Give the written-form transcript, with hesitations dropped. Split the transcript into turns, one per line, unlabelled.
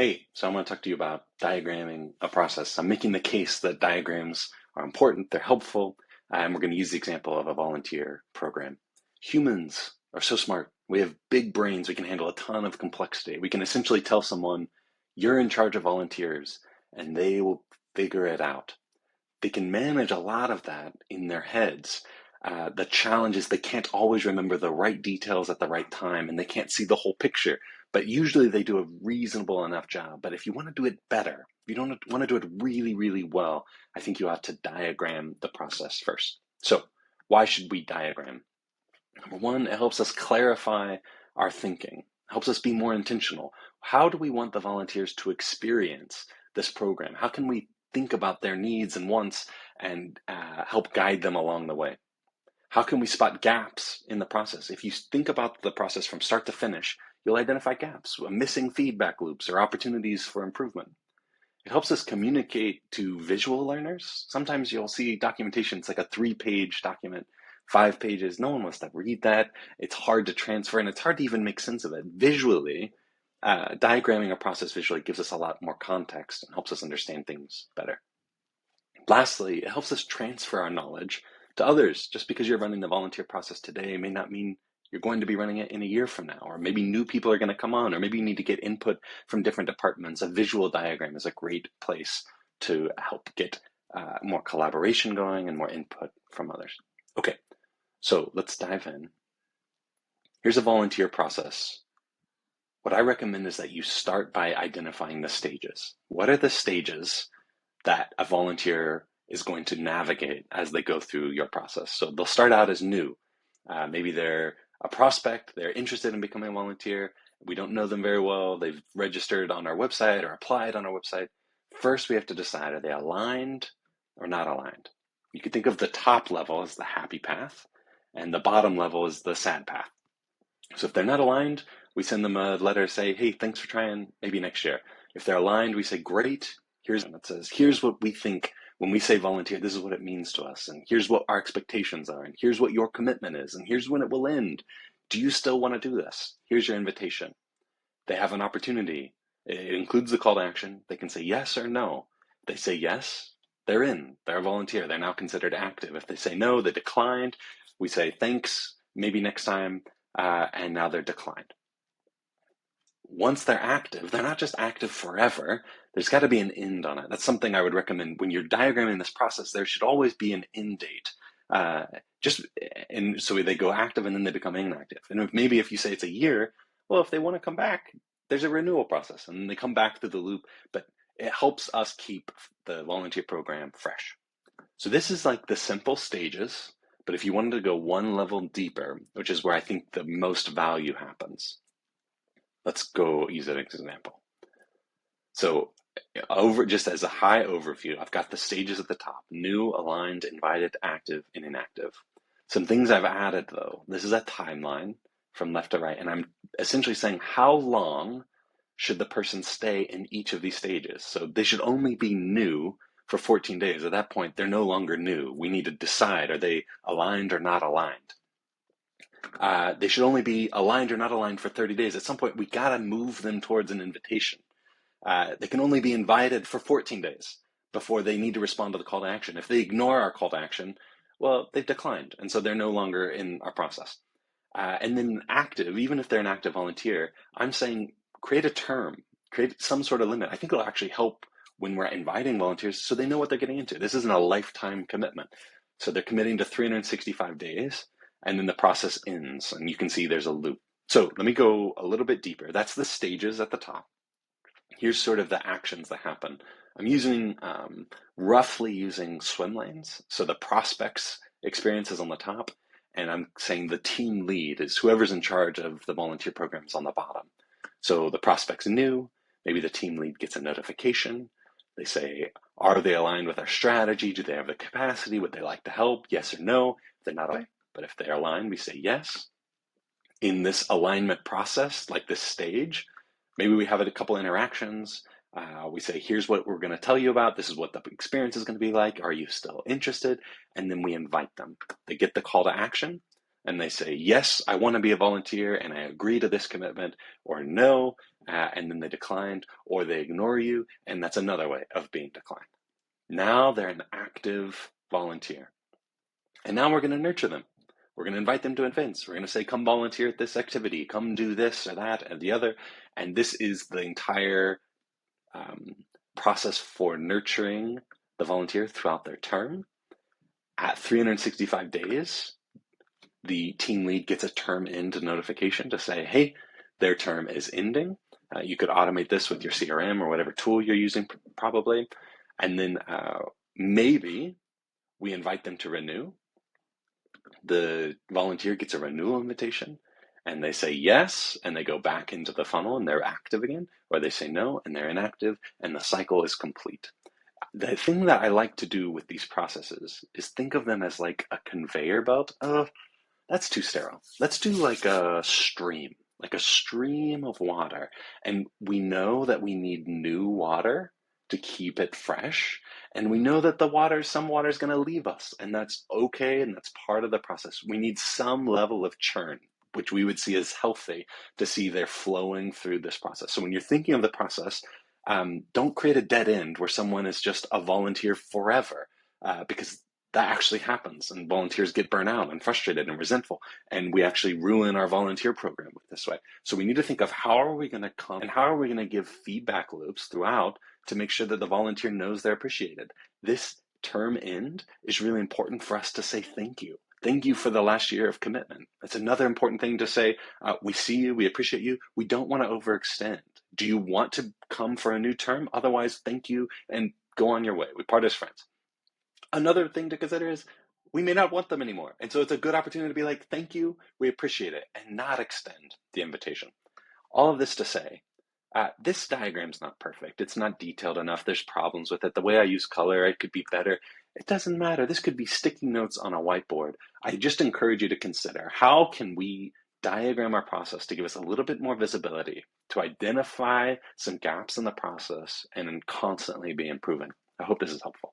Hey, so I want to talk to you about diagramming a process. I'm making the case that diagrams are important, they're helpful, and we're going to use the example of a volunteer program. Humans are so smart. We have big brains. We can handle a ton of complexity. We can essentially tell someone, you're in charge of volunteers, and they will figure it out. They can manage a lot of that in their heads. The challenge is they can't always remember the right details at the right time, and they can't see the whole picture. But usually they do a reasonable enough job. But if you want to do it better, if you don't want to do it really, really well, I think you ought to diagram the process first. So why should we diagram? Number one, it helps us clarify our thinking, helps us be more intentional. How do we want the volunteers to experience this program? How can we think about their needs and wants and help guide them along the way? How can we spot gaps in the process? If you think about the process from start to finish, you'll identify gaps, missing feedback loops, or opportunities for improvement. It helps us communicate to visual learners. Sometimes you'll see documentation, it's like a 3-page document, 5 pages. No one wants to read that. It's hard to transfer and it's hard to even make sense of it. Visually, diagramming a process visually gives us a lot more context and helps us understand things better. Lastly, it helps us transfer our knowledge to others. Just because you're running the volunteer process today may not mean you're going to be running it in a year from now, or maybe new people are going to come on, or maybe you need to get input from different departments. A visual diagram is a great place to help get more collaboration going and more input from others. Okay, so let's dive in. Here's a volunteer process. What I recommend is that you start by identifying the stages. What are the stages that a volunteer is going to navigate as they go through your process? So they'll start out as new. Maybe they're a prospect, they're interested in becoming a volunteer. We don't know them very well. They've registered on our website or applied on our website. First, we have to decide, are they aligned or not aligned? You could think of the top level as the happy path, and the bottom level is the sad path. So if they're not aligned, we send them a letter, say, hey, thanks for trying, maybe next year. If they're aligned, we say, great. Here's what we think when we say volunteer, this is what it means to us. And here's what our expectations are. And here's what your commitment is. And here's when it will end. Do you still want to do this? Here's your invitation. They have an opportunity. It includes the call to action. They can say yes or no. If they say yes, they're in. They're a volunteer. They're now considered active. If they say no, they declined. We say thanks, maybe next time, and now they're declined. Once they're active, they're not just active forever. There's got to be an end on it. That's something I would recommend when you're diagramming this process. There should always be an end date. And so they go active and then they become inactive. And maybe if you say it's a year, well, if they want to come back, there's a renewal process and they come back through the loop. But it helps us keep the volunteer program fresh. So this is like the simple stages. But if you wanted to go one level deeper, which is where I think the most value happens, let's go use an example. So just as a high overview, I've got the stages at the top: new, aligned, invited, active, and inactive. Some things I've added though. This is a timeline from left to right, and I'm essentially saying how long should the person stay in each of these stages. So they should only be new for 14 days. At that point, they're no longer new. We need to decide, are they aligned or not aligned? They should only be aligned or not aligned for 30 days. At some point, we got to move them towards an invitation. They can only be invited for 14 days before they need to respond to the call to action. If they ignore our call to action, well, they've declined, and so they're no longer in our process. And then active, even if they're an active volunteer, I'm saying create a term, create some sort of limit. I think it'll actually help when we're inviting volunteers so they know what they're getting into. This isn't a lifetime commitment. So they're committing to 365 days, and then the process ends, and you can see there's a loop. So let me go a little bit deeper. That's the stages at the top. Here's sort of the actions that happen. I'm using roughly using swim lanes. So the prospects experience is on the top, and I'm saying the team lead is whoever's in charge of the volunteer programs on the bottom. So the prospect's new, maybe the team lead gets a notification. They say, are they aligned with our strategy? Do they have the capacity? Would they like to help? Yes or no? If they're not, but if they're aligned, we say yes. In this alignment process, like this stage, maybe we have a couple interactions. We say, here's what we're going to tell you about. This is what the experience is going to be like. Are you still interested? And then we invite them. They get the call to action. and they say, yes, I want to be a volunteer and I agree to this commitment, or no, and then they declined, or they ignore you, and that's another way of being declined. Now they're an active volunteer. And now we're going to nurture them. We're going to invite them to events. We're going to say, come volunteer at this activity, come do this or that and the other. And this is the entire process for nurturing the volunteer throughout their term. At 365 days, the team lead gets a term end notification to say, hey, their term is ending. You could automate this with your CRM or whatever tool you're using, probably. And then maybe we invite them to renew. The volunteer gets a renewal invitation and they say yes, and they go back into the funnel and they're active again, or they say no and they're inactive, and the cycle is complete. The thing that I like to do with these processes is think of them as like a conveyor belt. That's too sterile. Let's do like a stream of water. And we know that we need new water to keep it fresh. And we know that some water is going to leave us, and that's okay. And that's part of the process. We need some level of churn, which we would see as healthy, to see they're flowing through this process. So when you're thinking of the process, don't create a dead end where someone is just a volunteer forever, because that actually happens, and volunteers get burnt out and frustrated and resentful, and we actually ruin our volunteer program with this way. So we need to think of how are we going to come and how are we going to give feedback loops throughout to make sure that the volunteer knows they're appreciated. This term end is really important for us to say thank you. Thank you for the last year of commitment. That's another important thing to say. We see you, we appreciate you. We don't want to overextend. Do you want to come for a new term? Otherwise, thank you and go on your way. We part as friends. Another thing to consider is we may not want them anymore. And so it's a good opportunity to be like, thank you, we appreciate it, and not extend the invitation. All of this to say, this diagram's not perfect. It's not detailed enough. There's problems with it. The way I use color, it could be better. It doesn't matter. This could be sticky notes on a whiteboard. I just encourage you to consider, how can we diagram our process to give us a little bit more visibility, to identify some gaps in the process, and then constantly be improving. I hope this is helpful.